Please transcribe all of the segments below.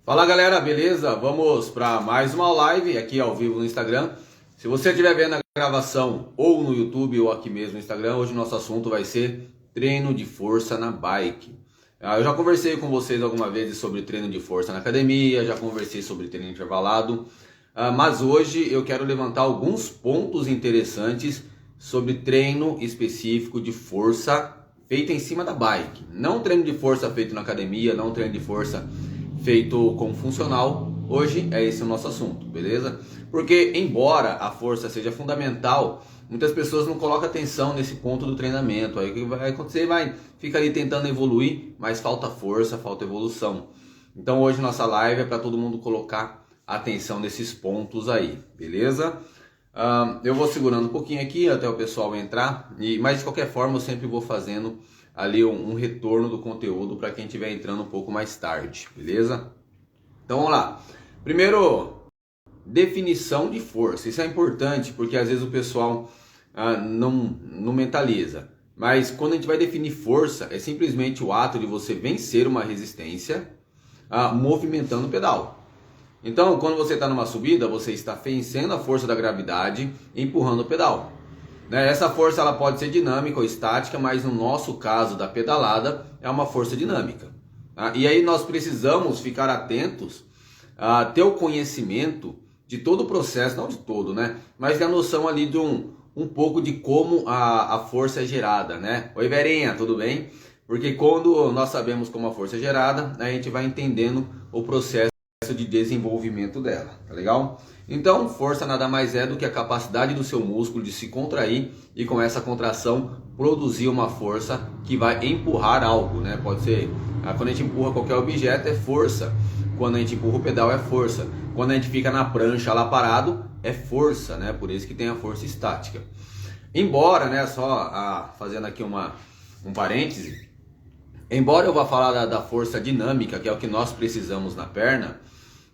Fala galera, beleza? Vamos para mais uma live aqui ao vivo no Instagram. Se você estiver vendo a gravação ou no YouTube ou aqui mesmo no Instagram, hoje nosso assunto vai ser treino de força na bike. Eu já conversei com vocês algumas vezes sobre treino de força na academia, já conversei sobre treino intervalado, mas hoje eu quero levantar alguns pontos interessantes sobre treino específico de força feito em cima da bike. Não treino de força feito na academia, não treino de força feito como funcional. Hoje é esse o nosso assunto, beleza? Porque embora a força seja fundamental, muitas pessoas não colocam atenção nesse ponto do treinamento. Aí o que vai acontecer? Fica ali tentando evoluir, mas falta força, falta evolução. Então hoje nossa live é para todo mundo colocar atenção nesses pontos aí, beleza? Eu vou segurando um pouquinho aqui até o pessoal entrar, mas de qualquer forma eu sempre vou fazendo ali um retorno do conteúdo para quem estiver entrando um pouco mais tarde, beleza? Então vamos lá. Primeiro, definição de força. Isso é importante porque às vezes o pessoal não mentaliza. Mas quando a gente vai definir força, é simplesmente o ato de você vencer uma resistência movimentando o pedal. Então, quando você está numa subida, você está vencendo a força da gravidade empurrando o pedal. Essa força ela pode ser dinâmica ou estática, mas no nosso caso da pedalada é uma força dinâmica. E aí nós precisamos ficar atentos a ter o conhecimento de todo o processo, não de todo, mas a noção ali de um pouco de como a força é gerada, Oi Verinha, tudo bem? Porque quando nós sabemos como a força é gerada, a gente vai entendendo o processo de desenvolvimento dela, tá legal? Então, força nada mais é do que a capacidade do seu músculo de se contrair e com essa contração produzir uma força que vai empurrar algo, Pode ser, quando a gente empurra qualquer objeto é força, quando a gente empurra o pedal é força, quando a gente fica na prancha lá parado é força, Por isso que tem a força estática. Embora, fazendo aqui um parêntese, embora eu vá falar da força dinâmica, que é o que nós precisamos na perna,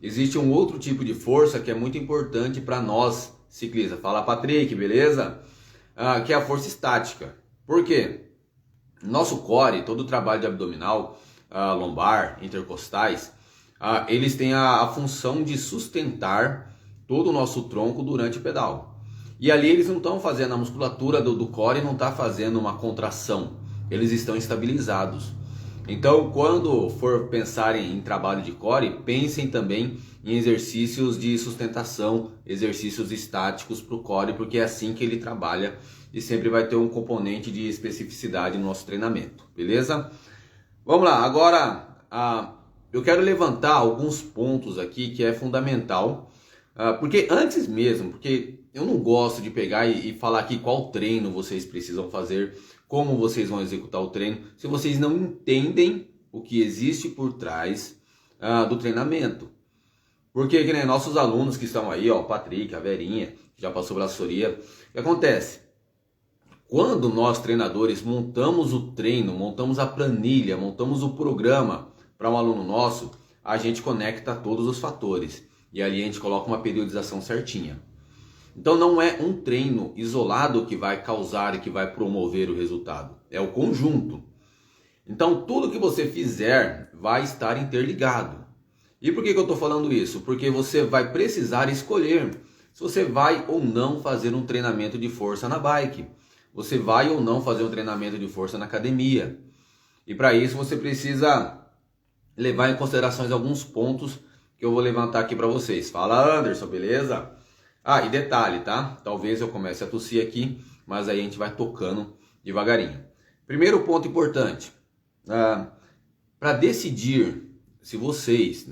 existe um outro tipo de força que é muito importante para nós ciclistas. Fala Patrick, beleza? Que é a força estática. Por quê? Nosso core, todo o trabalho de abdominal, lombar, intercostais, eles têm a função de sustentar todo o nosso tronco durante o pedal. E ali eles não estão fazendo a musculatura do core, não está fazendo uma contração. Eles estão estabilizados. Então, quando for pensar em trabalho de core, pensem também em exercícios de sustentação, exercícios estáticos para o core, porque é assim que ele trabalha e sempre vai ter um componente de especificidade no nosso treinamento, beleza? Vamos lá, agora eu quero levantar alguns pontos aqui que é fundamental, porque antes mesmo, porque eu não gosto de pegar e falar aqui qual treino vocês precisam fazer, como vocês vão executar o treino, se vocês não entendem o que existe por trás do treinamento. Porque que nem nossos alunos que estão aí, o Patrick, a Verinha, que já passou pela assessoria, o que acontece? Quando nós treinadores montamos o treino, montamos a planilha, montamos o programa para um aluno nosso, a gente conecta todos os fatores e ali a gente coloca uma periodização certinha. Então não é um treino isolado que vai causar e que vai promover o resultado. É o conjunto. Então tudo que você fizer vai estar interligado. E por que eu estou falando isso? Porque você vai precisar escolher se você vai ou não fazer um treinamento de força na bike. Você vai ou não fazer um treinamento de força na academia. E para isso você precisa levar em consideração alguns pontos que eu vou levantar aqui para vocês. Fala Anderson, beleza? E detalhe, tá? Talvez eu comece a tossir aqui, mas aí a gente vai tocando devagarinho. Primeiro ponto importante, para decidir se vocês,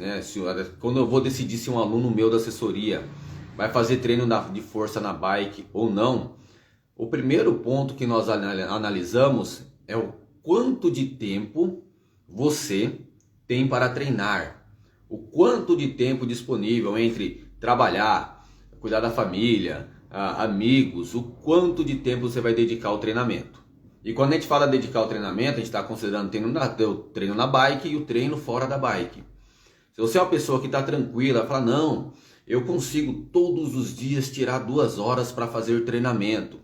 quando eu vou decidir se um aluno meu da assessoria vai fazer treino de força na bike ou não, o primeiro ponto que nós analisamos é o quanto de tempo você tem para treinar, o quanto de tempo disponível entre trabalhar, cuidar da família, amigos, o quanto de tempo você vai dedicar ao treinamento. E quando a gente fala dedicar ao treinamento, a gente está considerando o treino na bike e o treino fora da bike. Se você é uma pessoa que está tranquila, fala, não, eu consigo todos os dias tirar 2 horas para fazer treinamento.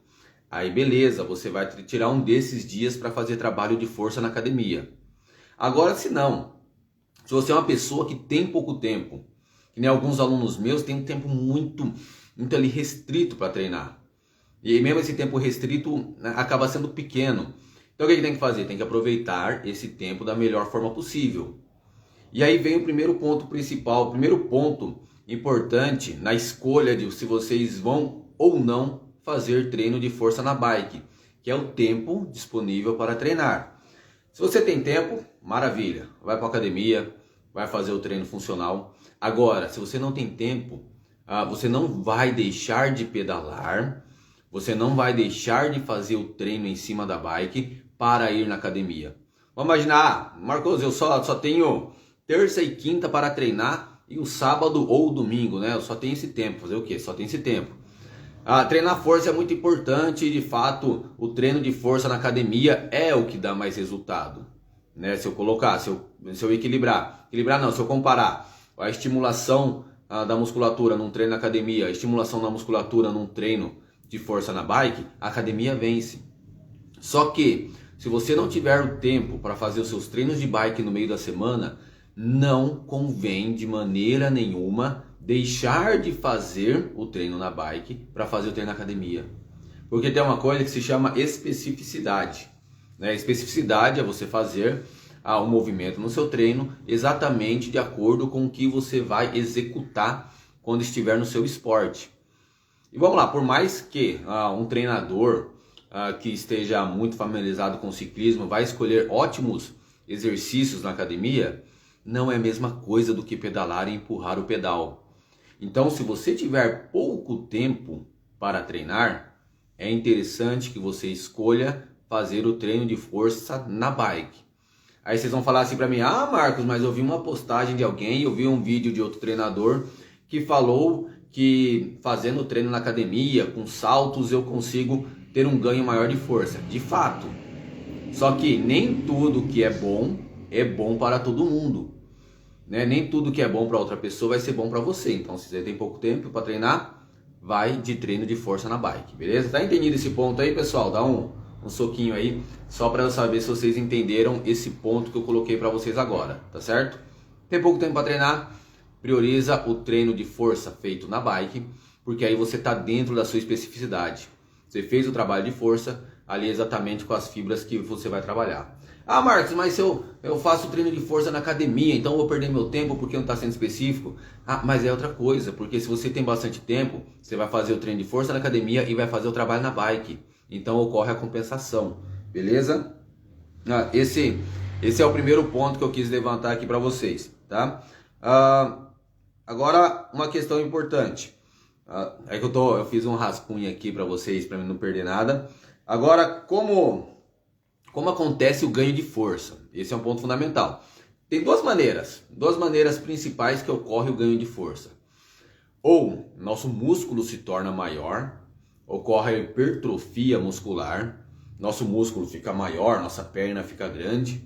Aí beleza, você vai tirar um desses dias para fazer trabalho de força na academia. Agora se não, Se você é uma pessoa que tem pouco tempo, que nem alguns alunos meus têm um tempo muito ali restrito para treinar. E mesmo esse tempo restrito, né, acaba sendo pequeno. Então o que tem que fazer? Tem que aproveitar esse tempo da melhor forma possível. E aí vem o primeiro ponto principal, o primeiro ponto importante na escolha de se vocês vão ou não fazer treino de força na bike, que é o tempo disponível para treinar. Se você tem tempo, maravilha, vai para a academia, vai fazer o treino funcional. Agora, se você não tem tempo, você não vai deixar de pedalar, você não vai deixar de fazer o treino em cima da bike para ir na academia. Vamos imaginar, Marcos, eu só tenho terça e quinta para treinar e o sábado ou o domingo, né? Eu só tenho esse tempo. Fazer o quê? Só tenho esse tempo. Treinar força é muito importante e, de fato, o treino de força na academia é o que dá mais resultado, né? Se eu colocar, se eu equilibrar não, se eu comparar a estimulação da musculatura num treino na academia, a estimulação da musculatura num treino de força na bike, a academia vence. Só que, se você não tiver o tempo para fazer os seus treinos de bike no meio da semana, não convém de maneira nenhuma deixar de fazer o treino na bike para fazer o treino na academia. Porque tem uma coisa que se chama especificidade, né? Especificidade é você fazer um movimento no seu treino exatamente de acordo com o que você vai executar quando estiver no seu esporte. E vamos lá, por mais que um treinador que esteja muito familiarizado com o ciclismo vai escolher ótimos exercícios na academia, não é a mesma coisa do que pedalar e empurrar o pedal. Então, se você tiver pouco tempo para treinar, é interessante que você escolha fazer o treino de força na bike. Aí vocês vão falar assim para mim: Marcos, mas eu vi uma postagem de alguém, eu vi um vídeo de outro treinador que falou que fazendo treino na academia, com saltos, eu consigo ter um ganho maior de força. De fato. Só que nem tudo que é bom para todo mundo, né? Nem tudo que é bom para outra pessoa vai ser bom para você. Então, se você tem pouco tempo para treinar, vai de treino de força na bike, beleza? Tá entendido esse ponto aí, pessoal? Dá um soquinho aí, só para eu saber se vocês entenderam esse ponto que eu coloquei para vocês agora, tá certo? Tem pouco tempo para treinar, prioriza o treino de força feito na bike, porque aí você tá dentro da sua especificidade. Você fez o trabalho de força ali exatamente com as fibras que você vai trabalhar. Marcos, mas se eu faço treino de força na academia, então eu vou perder meu tempo porque não está sendo específico? Mas é outra coisa, porque se você tem bastante tempo, você vai fazer o treino de força na academia e vai fazer o trabalho na bike. Então ocorre a compensação, beleza? Esse é o primeiro ponto que eu quis levantar aqui para vocês, tá? Agora, uma questão importante. É que eu fiz um rascunho aqui para vocês, para não perder nada. Agora, como acontece o ganho de força? Esse é um ponto fundamental. Tem duas maneiras principais que ocorre o ganho de força. Ou nosso músculo se torna maior, ocorre a hipertrofia muscular, nosso músculo fica maior, nossa perna fica grande,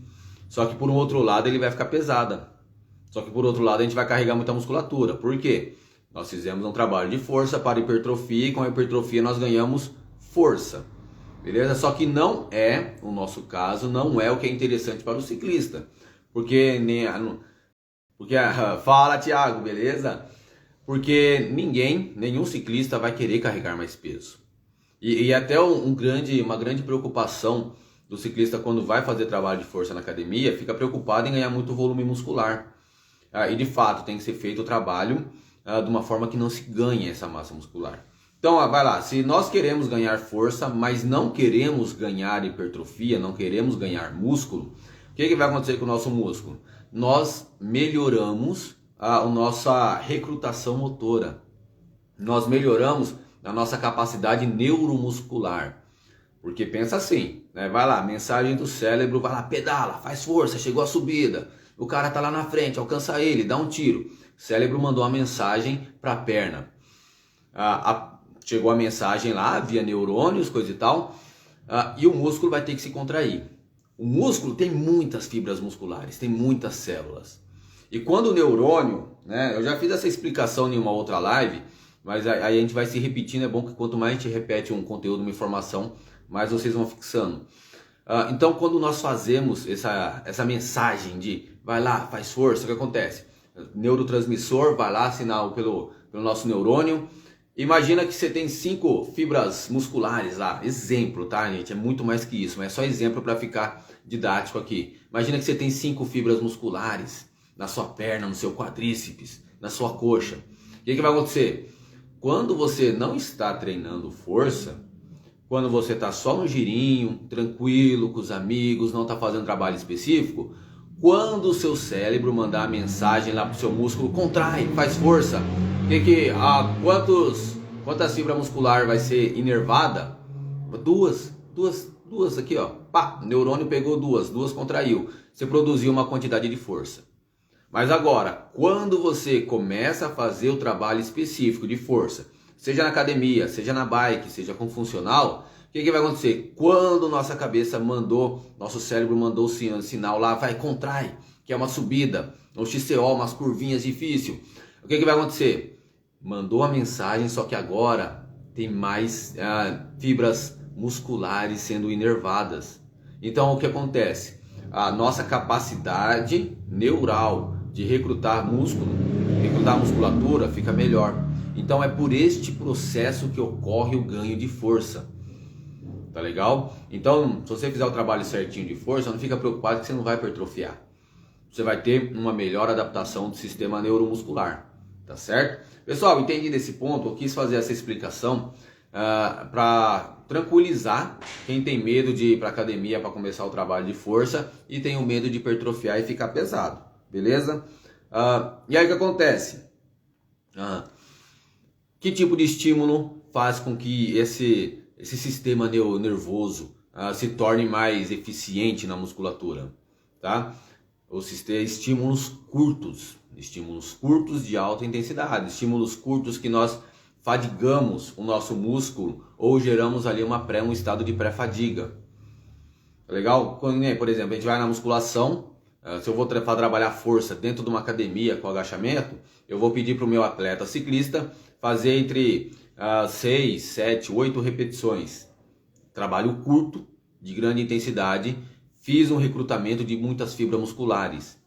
só que por um outro lado ele vai ficar pesada. Só que por outro lado a gente vai carregar muita musculatura. Por quê? Nós fizemos um trabalho de força para hipertrofia e com a hipertrofia nós ganhamos força. Beleza? Só que não é, no nosso caso, não é o que é interessante para o ciclista. Fala, Thiago, beleza? Porque nenhum ciclista vai querer carregar mais peso. E até uma grande preocupação do ciclista quando vai fazer trabalho de força na academia, fica preocupado em ganhar muito volume muscular. E de fato tem que ser feito o trabalho de uma forma que não se ganhe essa massa muscular. Então, vai lá, se nós queremos ganhar força, mas não queremos ganhar hipertrofia, não queremos ganhar músculo, o que vai acontecer com o nosso músculo? Nós melhoramos a nossa recrutação motora, nós melhoramos a nossa capacidade neuromuscular, porque pensa assim, né? Vai lá, mensagem do cérebro, vai lá, pedala, faz força, chegou a subida, o cara tá lá na frente, alcança ele, dá um tiro, o cérebro mandou uma mensagem para a perna, chegou a mensagem lá, via neurônios, coisa e tal, e o músculo vai ter que se contrair. O músculo tem muitas fibras musculares, tem muitas células. E quando o neurônio, né, eu já fiz essa explicação em uma outra live, mas aí a gente vai se repetindo, é bom que quanto mais a gente repete um conteúdo, uma informação, mais vocês vão fixando. Então quando nós fazemos essa mensagem de vai lá, faz força, o que acontece? Neurotransmissor vai lá, sinal pelo nosso neurônio. Imagina que você tem 5 fibras musculares lá, exemplo, tá, gente? É muito mais que isso, mas é só exemplo para ficar didático aqui. Imagina que você tem 5 fibras musculares na sua perna, no seu quadríceps, na sua coxa. O que vai acontecer? Quando você não está treinando força, quando você está só no girinho, tranquilo, com os amigos, não está fazendo trabalho específico, quando o seu cérebro mandar a mensagem lá para o seu músculo, contrai, faz força. Quantas fibras muscular vai ser inervada? Duas aqui, ó. Pá, o neurônio pegou duas contraiu. Você produziu uma quantidade de força. Mas agora, quando você começa a fazer o trabalho específico de força, seja na academia, seja na bike, seja com funcional, o que vai acontecer? Quando nossa nosso cérebro mandou o sinal lá, vai, contrai, que é uma subida, um XCO, umas curvinhas difícil. O que vai acontecer? Mandou a mensagem, só que agora tem mais fibras musculares sendo inervadas. Então o que acontece? A nossa capacidade neural de recrutar musculatura fica melhor. Então é por este processo que ocorre o ganho de força. Tá legal? Então, se você fizer o trabalho certinho de força, não fica preocupado que você não vai hipertrofiar. Você vai ter uma melhor adaptação do sistema neuromuscular. Tá certo? Pessoal, entendi desse ponto, eu quis fazer essa explicação para tranquilizar quem tem medo de ir para academia para começar o trabalho de força e tem o medo de hipertrofiar e ficar pesado. Beleza? E aí o que acontece? Que tipo de estímulo faz com que esse sistema nervoso se torne mais eficiente na musculatura? Tá? Estímulos curtos de alta intensidade, estímulos curtos que nós fadigamos o nosso músculo ou geramos ali um estado de pré-fadiga. Legal? Por exemplo, a gente vai na musculação, se eu vou trabalhar força dentro de uma academia com agachamento, eu vou pedir para o meu atleta ciclista fazer entre 6, 7, 8 repetições. Trabalho curto, de grande intensidade, fiz um recrutamento de muitas fibras musculares.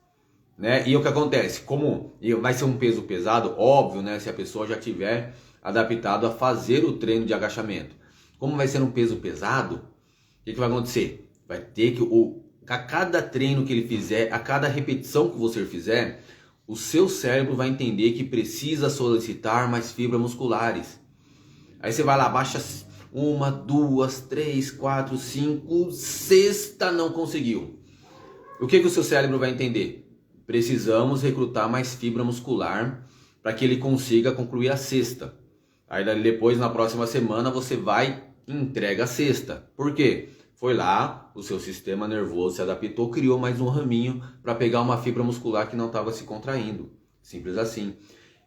Né? E o que acontece? Como vai ser um peso pesado, óbvio, né? Se a pessoa já tiver adaptado a fazer o treino de agachamento. Como vai ser um peso pesado, o que vai acontecer? Vai ter que, a cada treino que ele fizer, a cada repetição que você fizer, o seu cérebro vai entender que precisa solicitar mais fibras musculares. Aí você vai lá, baixa 1, 2, 3, 4, 5, sexta não conseguiu. O que o seu cérebro vai entender? Precisamos recrutar mais fibra muscular para que ele consiga concluir a sexta. Aí depois, na próxima semana, você vai e entrega a sexta. Por quê? Foi lá, o seu sistema nervoso se adaptou, criou mais um raminho para pegar uma fibra muscular que não estava se contraindo. Simples assim.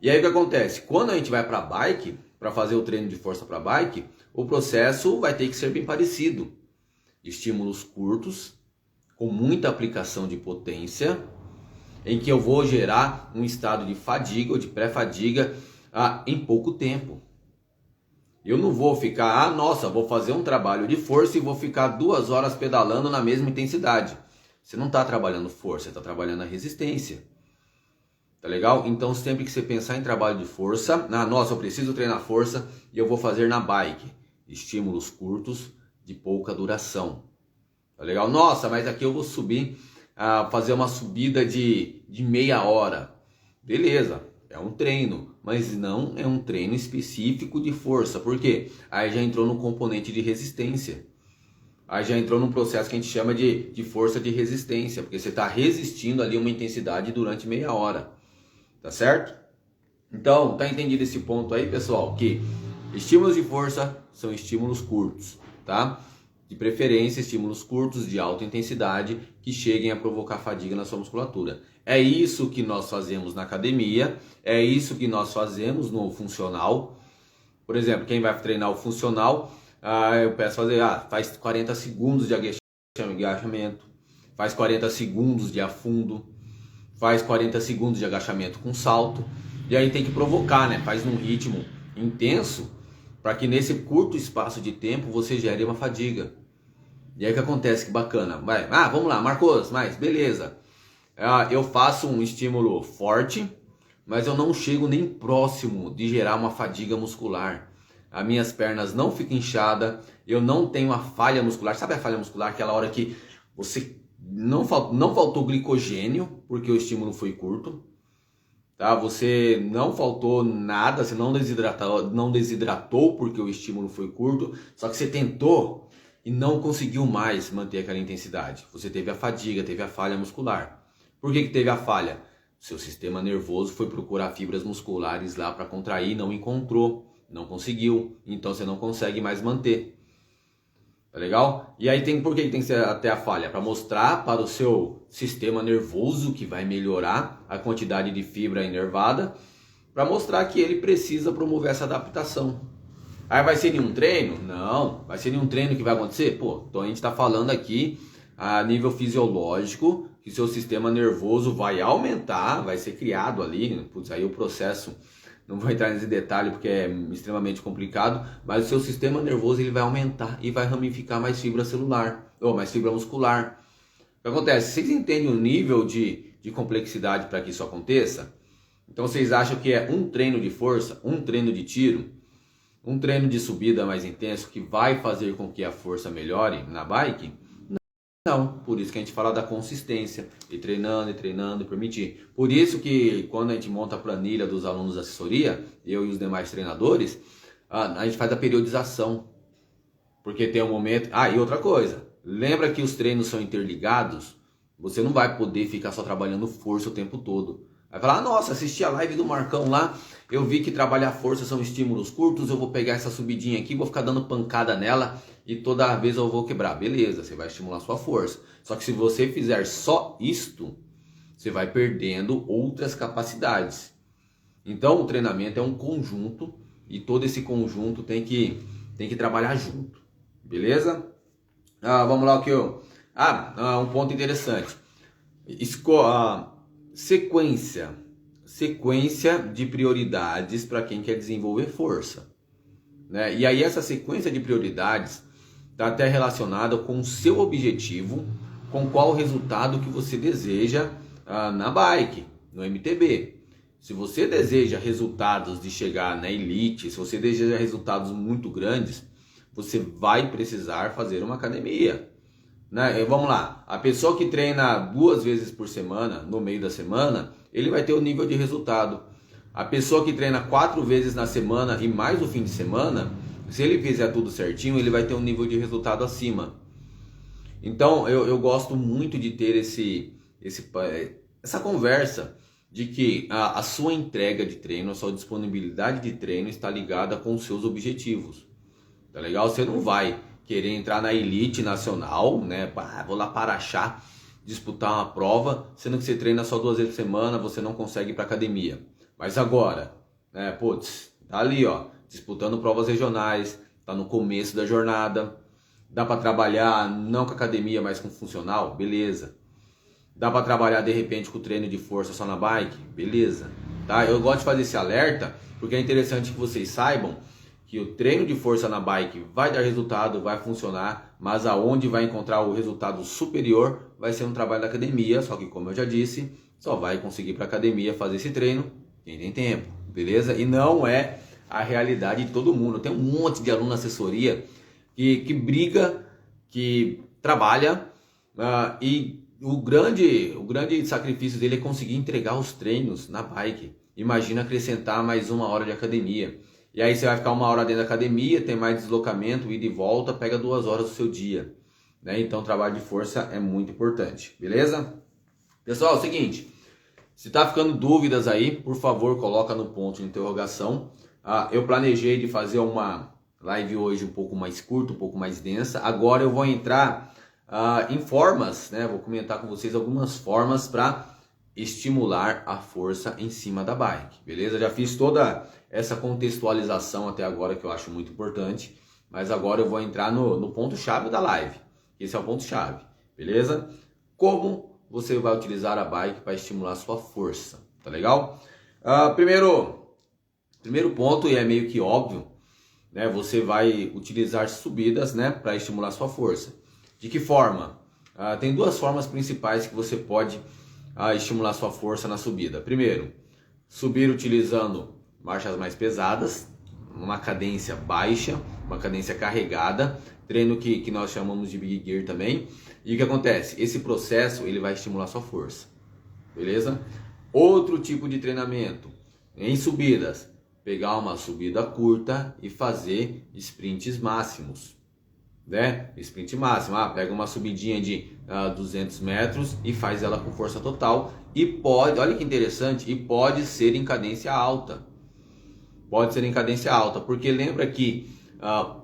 E aí o que acontece? Quando a gente vai para a bike, para fazer o treino de força para a bike, o processo vai ter que ser bem parecido. Estímulos curtos, com muita aplicação de potência, em que eu vou gerar um estado de fadiga ou de pré-fadiga em pouco tempo. Eu não vou ficar, vou fazer um trabalho de força e vou ficar 2 horas pedalando na mesma intensidade. Você não está trabalhando força, você está trabalhando a resistência. Tá legal? Então sempre que você pensar em trabalho de força, eu preciso treinar força e eu vou fazer na bike. Estímulos curtos de pouca duração. Tá legal? Nossa, mas aqui eu vou subir, fazer uma subida de meia hora. Beleza, é um treino, mas não é um treino específico de força. Por quê? Aí já entrou no componente de resistência. Aí já entrou num processo que a gente chama de força de resistência, porque você está resistindo ali uma intensidade durante meia hora. Tá certo? Então, tá entendido esse ponto aí, pessoal? Que estímulos de força são estímulos curtos, tá? De preferência, estímulos curtos de alta intensidade que cheguem a provocar fadiga na sua musculatura. É isso que nós fazemos na academia, é isso que nós fazemos no funcional. Por exemplo, quem vai treinar o funcional, eu peço fazer, faz 40 segundos de agachamento, faz 40 segundos de afundo, faz 40 segundos de agachamento com salto. E aí tem que provocar, né? Faz num ritmo intenso, para que nesse curto espaço de tempo você gere uma fadiga. E aí o que acontece? Que bacana. Vamos lá, Marcos, beleza. eu faço um estímulo forte, mas eu não chego nem próximo de gerar uma fadiga muscular. As minhas pernas não ficam inchadas, eu não tenho a falha muscular. Sabe a falha muscular? Aquela hora que você não faltou glicogênio, porque o estímulo foi curto. Tá? Você não faltou nada, você não desidratou porque o estímulo foi curto, só que você tentou e não conseguiu mais manter aquela intensidade. Você teve a fadiga, teve a falha muscular. Por que teve a falha? Seu sistema nervoso foi procurar fibras musculares lá para contrair, não encontrou, não conseguiu, então você não consegue mais manter. Tá legal? E aí por que tem que ser até a falha? Para mostrar para o seu sistema nervoso que vai melhorar a quantidade de fibra inervada, para mostrar que ele precisa promover essa adaptação. Aí vai ser em um treino? Não. Vai ser em um treino que vai acontecer? Pô, então a gente está falando aqui a nível fisiológico que seu sistema nervoso vai aumentar, vai ser criado ali. Putz, aí o processo, não vou entrar nesse detalhe porque é extremamente complicado, mas o seu sistema nervoso ele vai aumentar e vai ramificar mais fibra celular, ou mais fibra muscular. O que acontece? Vocês entendem o nível de complexidade para que isso aconteça? Então vocês acham que é um treino de força, um treino de tiro, um treino de subida mais intenso que vai fazer com que a força melhore na bike? Não, por isso que a gente fala da consistência, e treinando e permitir. Por isso que quando a gente monta a planilha dos alunos da assessoria, eu e os demais treinadores, a gente faz a periodização. Porque tem um momento... e outra coisa, lembra que os treinos são interligados? Você não vai poder ficar só trabalhando força o tempo todo. Vai falar, nossa, assisti a live do Marcão lá, eu vi que trabalhar força são estímulos curtos, eu vou pegar essa subidinha aqui, vou ficar dando pancada nela e toda vez eu vou quebrar. Beleza, você vai estimular sua força. Só que se você fizer só isto, você vai perdendo outras capacidades. Então o treinamento é um conjunto e todo esse conjunto tem que trabalhar junto. Beleza? Vamos lá o que eu... um ponto interessante. Sequência de prioridades para quem quer desenvolver força, né? E aí essa sequência de prioridades está até relacionada com o seu objetivo, com qual resultado que você deseja na bike, no MTB. Se você deseja resultados de chegar na elite, se você deseja resultados muito grandes, você vai precisar fazer uma academia. Né? Vamos lá, a pessoa que treina 2 vezes por semana, no meio da semana, ele vai ter o nível de resultado. A pessoa que treina 4 vezes na semana e mais no fim de semana, se ele fizer tudo certinho, ele vai ter um nível de resultado acima. Então eu gosto muito de ter essa conversa de que a sua entrega de treino, a sua disponibilidade de treino está ligada com os seus objetivos. Tá legal? Você não vai querer entrar na elite nacional, né? Vou lá para Araxá disputar uma prova, sendo que você treina só 2 vezes por semana, você não consegue ir para academia. Mas agora, né? Tá ali, ó, disputando provas regionais, tá no começo da jornada, dá para trabalhar não com academia, mas com funcional, beleza. Dá para trabalhar de repente com o treino de força só na bike, beleza. Tá? Eu gosto de fazer esse alerta porque é interessante que vocês saibam que o treino de força na bike vai dar resultado, vai funcionar, mas aonde vai encontrar o resultado superior vai ser um trabalho da academia, só que como eu já disse, só vai conseguir para academia fazer esse treino quem tem tempo, beleza? E não é a realidade de todo mundo. Tem um monte de aluno na assessoria que briga, que trabalha e o grande sacrifício dele é conseguir entregar os treinos na bike. Imagina acrescentar mais 1 hora de academia. E aí você vai ficar 1 hora dentro da academia, tem mais deslocamento, ida e volta, pega 2 horas do seu dia. Né? Então o trabalho de força é muito importante, beleza? Pessoal, é o seguinte, se tá ficando dúvidas aí, por favor, coloca no ponto de interrogação. Eu planejei de fazer uma live hoje um pouco mais curta, um pouco mais densa. Agora eu vou entrar em formas, né? Vou comentar com vocês algumas formas para estimular a força em cima da bike, beleza? Já fiz toda essa contextualização até agora que eu acho muito importante, mas agora eu vou entrar no ponto-chave da live. Esse é o ponto-chave, beleza? Como você vai utilizar a bike para estimular a sua força, tá legal? Primeiro ponto, e é meio que óbvio, né? Você vai utilizar subidas, né, para estimular a sua força. De que forma? Tem 2 formas principais que você pode a estimular sua força na subida? Primeiro, subir utilizando marchas mais pesadas, uma cadência baixa, uma cadência carregada, treino que nós chamamos de Big Gear também. E o que acontece? Esse processo ele vai estimular sua força, beleza? Outro tipo de treinamento, em subidas, pegar uma subida curta e fazer sprints máximos, né? Sprint máximo, pega uma subidinha de 200 metros e faz ela com força total. E pode, olha que interessante, e pode ser em cadência alta. Pode ser em cadência alta, porque lembra que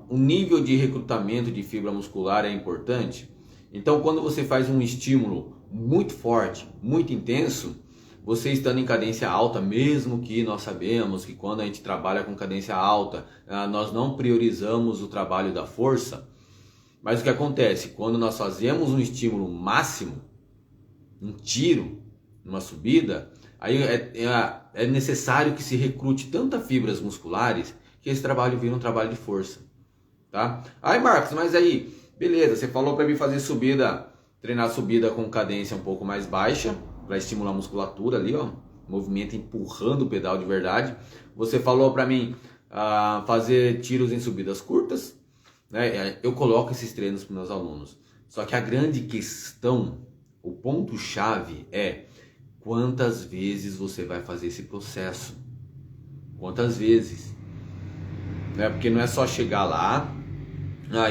o nível de recrutamento de fibra muscular é importante. Então, quando você faz um estímulo muito forte, muito intenso, você estando em cadência alta, mesmo que nós sabemos que quando a gente trabalha com cadência alta, nós não priorizamos o trabalho da força. Mas o que acontece? Quando nós fazemos um estímulo máximo, um tiro, uma subida, aí é necessário que se recrute tantas fibras musculares que esse trabalho vira um trabalho de força, tá? Aí, Marcos, mas aí, beleza, você falou para mim fazer subida, treinar subida com cadência um pouco mais baixa, para estimular a musculatura ali, ó, movimento empurrando o pedal de verdade. Você falou para mim fazer tiros em subidas curtas, né? Eu coloco esses treinos para meus alunos. Só que a grande questão, o ponto-chave é quantas vezes você vai fazer esse processo. Quantas vezes? Né? Porque não é só chegar lá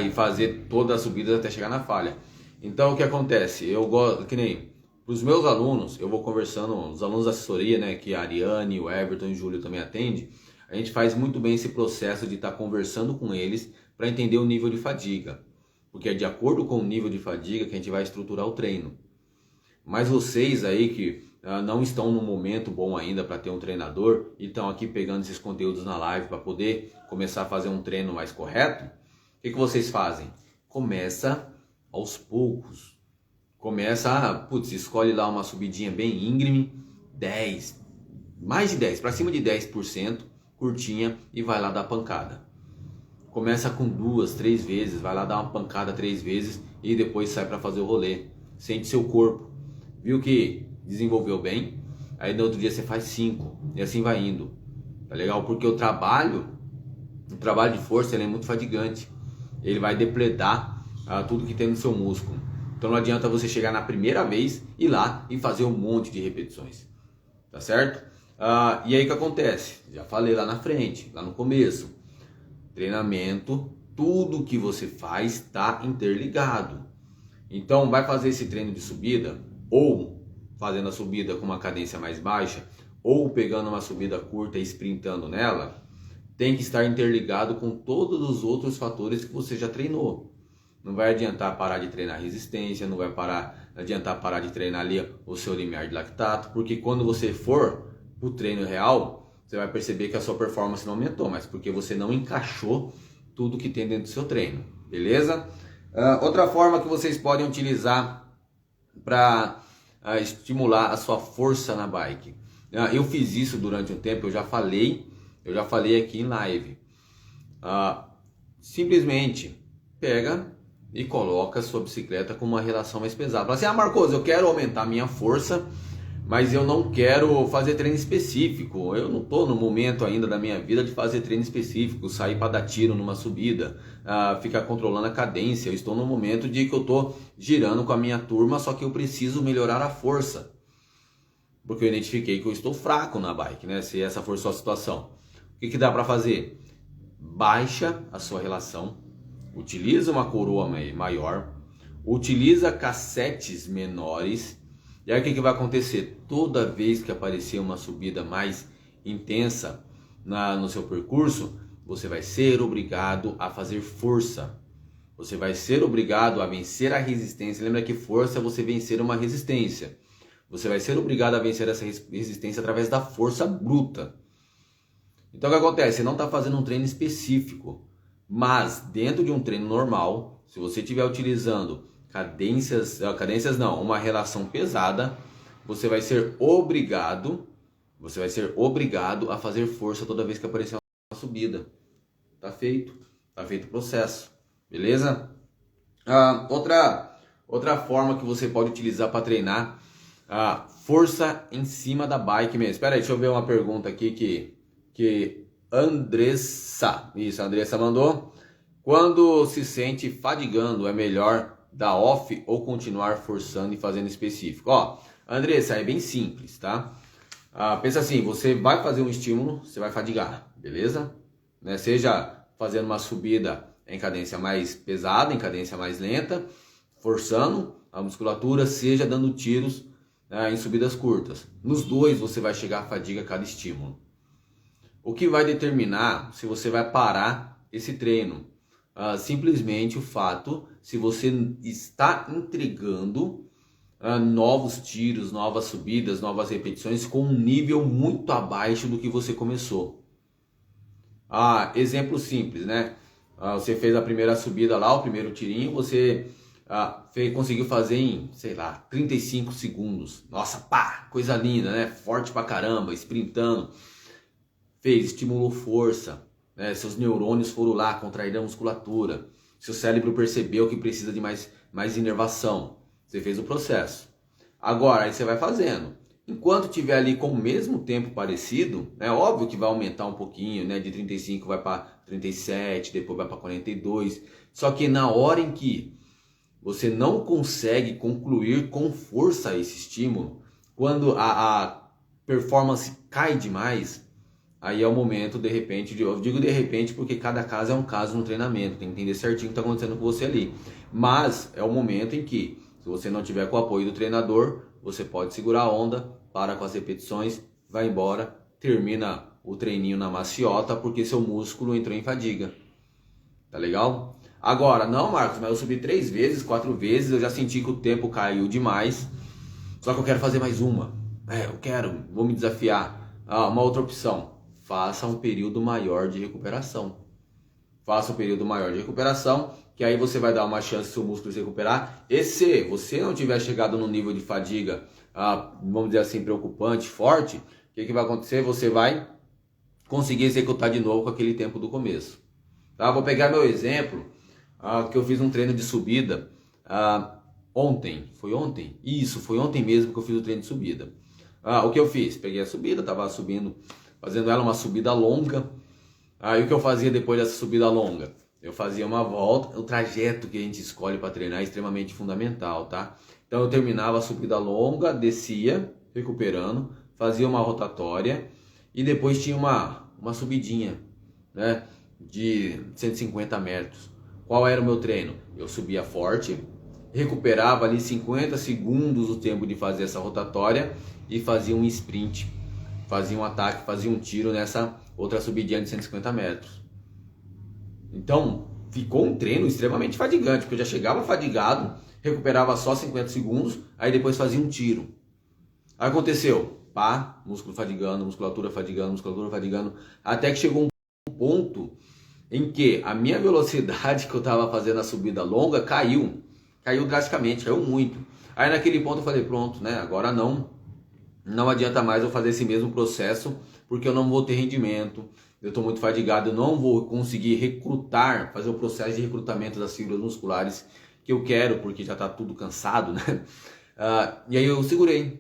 e fazer todas as subidas até chegar na falha. Então o que acontece? Eu gosto, que nem para os meus alunos, eu vou conversando, os alunos da assessoria, né, que a Ariane, o Everton e o Júlio também atende, a gente faz muito bem esse processo de estar conversando com eles para entender o nível de fadiga. Porque é de acordo com o nível de fadiga que a gente vai estruturar o treino. Mas vocês aí que não estão num momento bom ainda para ter um treinador e estão aqui pegando esses conteúdos na live para poder começar a fazer um treino mais correto, o que vocês fazem? Começa aos poucos. Começa, escolhe lá uma subidinha bem íngreme, 10, mais de 10, para cima de 10%, curtinha, e vai lá dar pancada. Começa com 2, 3 vezes, vai lá dar uma pancada 3 vezes e depois sai para fazer o rolê. Sente seu corpo. Viu que desenvolveu bem? Aí no outro dia você faz 5 e assim vai indo. Tá legal? Porque o trabalho de força ele é muito fadigante. Ele vai depredar tudo que tem no seu músculo. Então não adianta você chegar na primeira vez, ir lá e fazer um monte de repetições. Tá certo? E aí o que acontece? Já falei lá na frente, lá no começo. Treinamento, tudo que você faz está interligado. Então vai fazer esse treino de subida, ou fazendo a subida com uma cadência mais baixa, ou pegando uma subida curta e sprintando nela, tem que estar interligado com todos os outros fatores que você já treinou. Não vai adiantar parar de treinar resistência, não vai adiantar parar de treinar ali o seu limiar de lactato, porque quando você for para o treino real, você vai perceber que a sua performance não aumentou, mas porque você não encaixou tudo que tem dentro do seu treino, beleza? Outra forma que vocês podem utilizar para estimular a sua força na bike. Eu fiz isso durante um tempo, eu já falei aqui em live. Simplesmente pega e coloca a sua bicicleta com uma relação mais pesada. Fala assim, Marcos, eu quero aumentar a minha força, mas eu não quero fazer treino específico. Eu não estou no momento ainda da minha vida de fazer treino específico, sair para dar tiro numa subida, ficar controlando a cadência. Eu estou no momento de que eu estou girando com a minha turma, só que eu preciso melhorar a força. Porque eu identifiquei que eu estou fraco na bike, né? Se essa for a sua situação. O que dá para fazer? Baixa a sua relação. Utiliza uma coroa maior, utiliza cassetes menores, e aí o que vai acontecer? Toda vez que aparecer uma subida mais intensa no seu percurso, você vai ser obrigado a fazer força, você vai ser obrigado a vencer a resistência. Lembra que força é você vencer uma resistência, você vai ser obrigado a vencer essa resistência através da força bruta. Então o que acontece? Você não está fazendo um treino específico, mas dentro de um treino normal, se você estiver utilizando uma relação pesada, você vai ser obrigado a fazer força toda vez que aparecer uma subida. Tá feito o processo, beleza? Outra forma que você pode utilizar para treinar força em cima da bike mesmo. Espera aí, deixa eu ver uma pergunta aqui que Andressa, isso, a Andressa mandou. Quando se sente fadigando, é melhor dar off ou continuar forçando e fazendo específico? Ó, Andressa, é bem simples, tá? Pensa assim, você vai fazer um estímulo, você vai fadigar, beleza? Né? Seja fazendo uma subida em cadência mais pesada, em cadência mais lenta, forçando a musculatura, seja dando tiros em subidas curtas. Nos dois você vai chegar à fadiga a cada estímulo. O que vai determinar se você vai parar esse treino? Simplesmente o fato se você está entregando novos tiros, novas subidas, novas repetições com um nível muito abaixo do que você começou. Exemplo simples, né? Você fez a primeira subida lá, o primeiro tirinho, você conseguiu fazer em, sei lá, 35 segundos. Nossa, pá, coisa linda, né? Forte pra caramba, sprintando. Fez, estimulou força, né? Seus neurônios foram lá, contraíram a musculatura. Seu cérebro percebeu que precisa de mais inervação. Você fez o processo. Agora, aí você vai fazendo. Enquanto tiver ali com o mesmo tempo parecido, é óbvio que vai aumentar um pouquinho, né? De 35 vai para 37, depois vai para 42. Só que na hora em que você não consegue concluir com força esse estímulo, quando a performance cai demais, aí é o momento, de repente, eu digo de repente porque cada caso é um caso no treinamento, tem que entender certinho o que está acontecendo com você ali. Mas é o momento em que, se você não tiver com o apoio do treinador, você pode segurar a onda, para com as repetições, vai embora, termina o treininho na maciota, porque seu músculo entrou em fadiga. Tá legal? Agora, não, Marcos, mas eu subi 3 vezes, 4 vezes, eu já senti que o tempo caiu demais, só que eu quero fazer mais uma. Vou me desafiar. Uma outra opção, faça um período maior de recuperação. Faça um período maior de recuperação, que aí você vai dar uma chance do seu músculo se recuperar. E se você não tiver chegado no nível de fadiga, vamos dizer assim, preocupante, forte, o que vai acontecer? Você vai conseguir executar de novo com aquele tempo do começo. Tá? Vou pegar meu exemplo, que eu fiz um treino de subida ontem. Foi ontem? Isso, foi ontem mesmo que eu fiz o treino de subida. O que eu fiz? Peguei a subida, estava subindo, fazendo ela uma subida longa. E o que eu fazia depois dessa subida longa? Eu fazia uma volta. O trajeto que a gente escolhe para treinar é extremamente fundamental, tá? Então eu terminava a subida longa, descia, recuperando, fazia uma rotatória e depois tinha uma subidinha, né, de 150 metros. Qual era o meu treino? Eu subia forte, recuperava ali 50 segundos o tempo de fazer essa rotatória e fazia um sprint, fazia um ataque, fazia um tiro nessa outra subidinha de 150 metros. Então, ficou um treino extremamente fadigante, porque eu já chegava fadigado, recuperava só 50 segundos, aí depois fazia um tiro. Aí aconteceu, músculo fadigando, musculatura fadigando, até que chegou um ponto em que a minha velocidade que eu estava fazendo a subida longa caiu drasticamente, caiu muito. Aí naquele ponto eu falei, pronto, né? Agora não adianta mais eu fazer esse mesmo processo, porque eu não vou ter rendimento, eu estou muito fadigado, eu não vou conseguir recrutar, fazer o processo de recrutamento das fibras musculares que eu quero, porque já está tudo cansado, né? E aí eu segurei,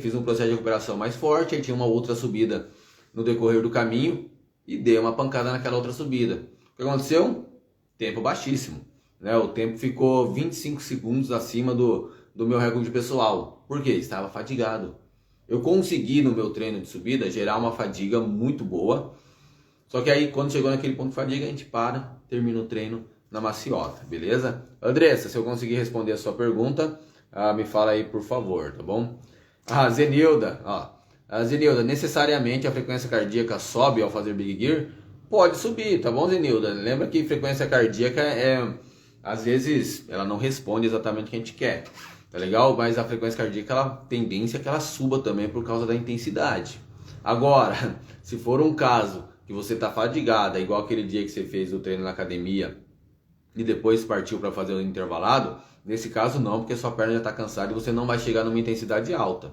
fiz um processo de recuperação mais forte, aí tinha uma outra subida no decorrer do caminho e dei uma pancada naquela outra subida. O que aconteceu? Tempo baixíssimo, né? O tempo ficou 25 segundos acima do meu recorde pessoal. Por quê? Estava fadigado. Eu consegui no meu treino de subida gerar uma fadiga muito boa. Só que aí quando chegou naquele ponto de fadiga, a gente termina o treino na maciota, beleza? Andressa, se eu conseguir responder a sua pergunta, me fala aí por favor, tá bom? Zenilda, Zenilda, necessariamente a frequência cardíaca sobe ao fazer Big Gear? Pode subir, tá bom, Zenilda? Lembra que frequência cardíaca às vezes, ela não responde exatamente o que a gente quer. Tá legal? Mas a frequência cardíaca, a tendência é que ela suba também por causa da intensidade. Agora, se for um caso que você está fadigada, igual aquele dia que você fez o treino na academia e depois partiu para fazer o intervalado, nesse caso não, porque sua perna já está cansada e você não vai chegar numa intensidade alta.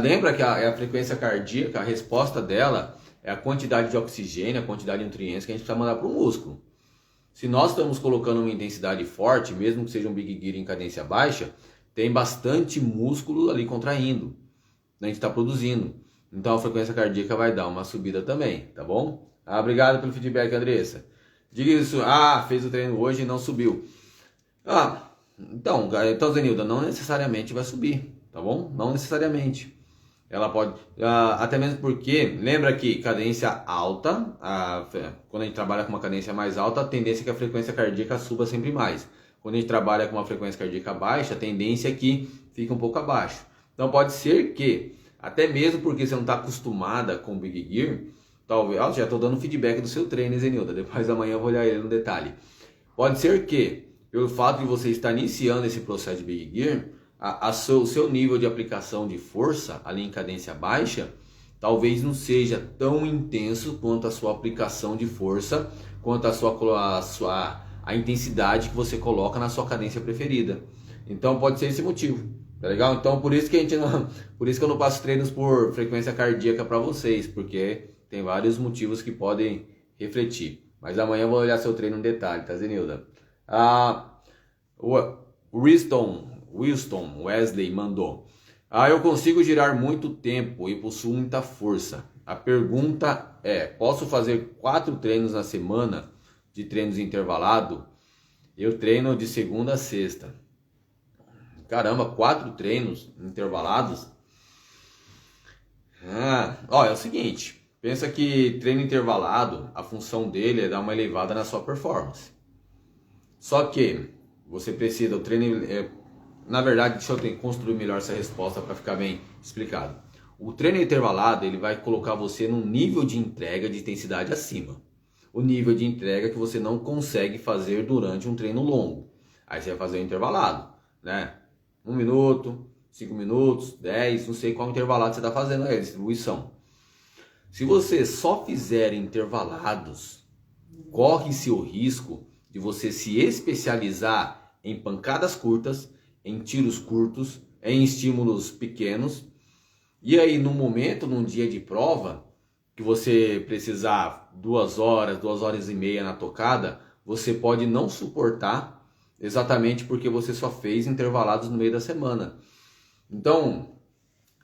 Lembra que a frequência cardíaca, a resposta dela é a quantidade de oxigênio, a quantidade de nutrientes que a gente precisa mandar para o músculo. Se nós estamos colocando uma intensidade forte, mesmo que seja um Big Gear em cadência baixa, tem bastante músculo ali contraindo, a gente está produzindo. Então a frequência cardíaca vai dar uma subida também, tá bom? Obrigado pelo feedback, Andressa. Diga isso, fez o treino hoje e não subiu. Então, Zenilda, não necessariamente vai subir, tá bom? Não necessariamente. Ela pode, até mesmo porque, lembra que cadência alta, quando a gente trabalha com uma cadência mais alta, a tendência é que a frequência cardíaca suba sempre mais. Quando a gente trabalha com uma frequência cardíaca baixa, a tendência é que fica um pouco abaixo. Então pode ser que, até mesmo porque você não está acostumada com o Big Gear, talvez, já estou dando feedback do seu treino, Zenilda, depois amanhã eu vou olhar ele no detalhe. Pode ser que, pelo fato de você estar iniciando esse processo de Big Gear, o seu nível de aplicação de força ali em cadência baixa talvez não seja tão intenso quanto a sua aplicação de força, quanto a intensidade que você coloca na sua cadência preferida. Então pode ser esse motivo, tá legal? Então por isso que eu não passo treinos por frequência cardíaca para vocês, porque tem vários motivos que podem refletir. Mas amanhã eu vou olhar seu treino em detalhe, tá, Zenilda? O Wilston Wesley mandou: eu consigo girar muito tempo e possuo muita força. A pergunta é: posso fazer 4 treinos na semana de treinos intervalados? Eu treino de segunda a sexta. Caramba, 4 treinos intervalados? É o seguinte, pensa que treino intervalado, a função dele é dar uma elevada na sua performance. Só que você precisa, o treino na verdade, deixa eu construir melhor essa resposta para ficar bem explicado. O treino intervalado, ele vai colocar você num nível de entrega de intensidade acima. O nível de entrega que você não consegue fazer durante um treino longo. Aí você vai fazer o intervalado, né? 1 minuto, 5 minutos, 10, não sei qual intervalado você está fazendo aí, a distribuição. Se você só fizer intervalados, corre-se o risco de você se especializar em pancadas curtas, em tiros curtos, em estímulos pequenos. E aí num dia de prova, que você precisar 2 horas, 2 horas e meia na tocada, você pode não suportar, exatamente porque você só fez intervalados no meio da semana. Então,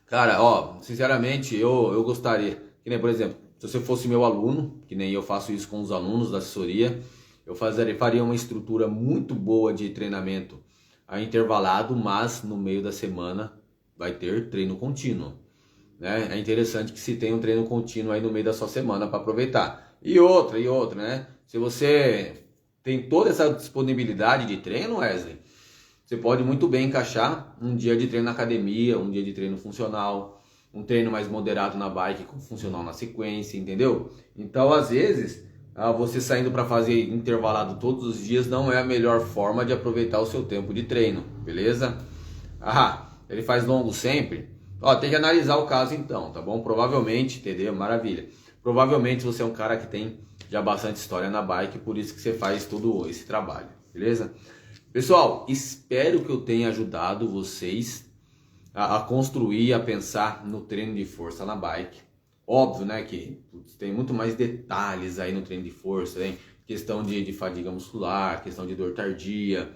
cara, sinceramente, eu gostaria, que nem, por exemplo, se você fosse meu aluno, que nem eu faço isso com os alunos da assessoria, eu faria uma estrutura muito boa de treinamento intervalado, mas no meio da semana vai ter treino contínuo, né? É interessante que se tenha um treino contínuo aí no meio da sua semana para aproveitar. E outra, né? Se você tem toda essa disponibilidade de treino, Wesley, você pode muito bem encaixar um dia de treino na academia, um dia de treino funcional, um treino mais moderado na bike com funcional na sequência, entendeu? Então, às vezes, você saindo para fazer intervalado todos os dias não é a melhor forma de aproveitar o seu tempo de treino, beleza? Ele faz longo sempre? Tem que analisar o caso então, tá bom? Provavelmente, entendeu? Maravilha. Provavelmente você é um cara que tem já bastante história na bike, por isso que você faz todo esse trabalho, beleza? Pessoal, espero que eu tenha ajudado vocês a construir, a pensar no treino de força na bike. Óbvio, né, que tem muito mais detalhes aí no treino de força, hein? Questão de fadiga muscular, questão de dor tardia.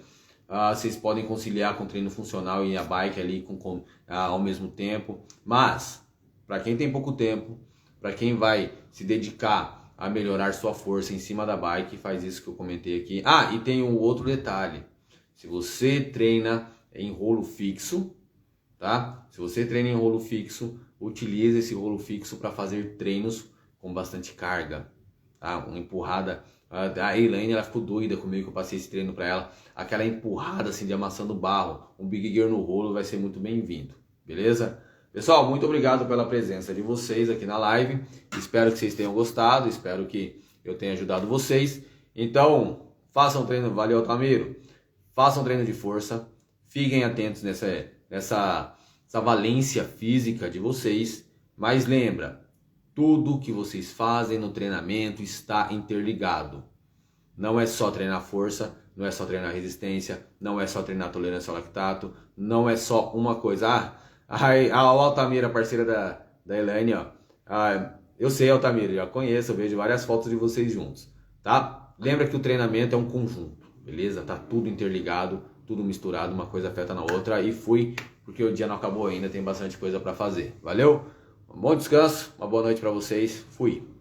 Vocês podem conciliar com o treino funcional e a bike ali ao mesmo tempo. Mas, para quem tem pouco tempo, para quem vai se dedicar a melhorar sua força em cima da bike, faz isso que eu comentei aqui. E tem um outro detalhe. Se você treina em rolo fixo, tá? Se você treina em rolo fixo, utilize esse rolo fixo para fazer treinos com bastante carga, tá? Uma empurrada. A Elaine, ela ficou doida comigo que eu passei esse treino para ela. Aquela empurrada assim de amassando barro, um Big Gear no rolo vai ser muito bem-vindo, beleza? Pessoal, muito obrigado pela presença de vocês aqui na live. Espero que vocês tenham gostado, espero que eu tenha ajudado vocês. Então, façam treino, valeu, Altamiro. Façam treino de força, fiquem atentos nessa valência física de vocês, mas lembra, tudo que vocês fazem no treinamento está interligado. Não é só treinar força, não é só treinar resistência, não é só treinar tolerância ao lactato, não é só uma coisa. A Altamira, parceira da Elaine, eu sei, Altamira, já conheço, eu vejo várias fotos de vocês juntos, tá? Lembra que o treinamento é um conjunto, beleza? Tá tudo interligado, tudo misturado, uma coisa afeta na outra. E fui, porque o dia não acabou ainda, tem bastante coisa para fazer. Valeu? Um bom descanso, uma boa noite para vocês. Fui.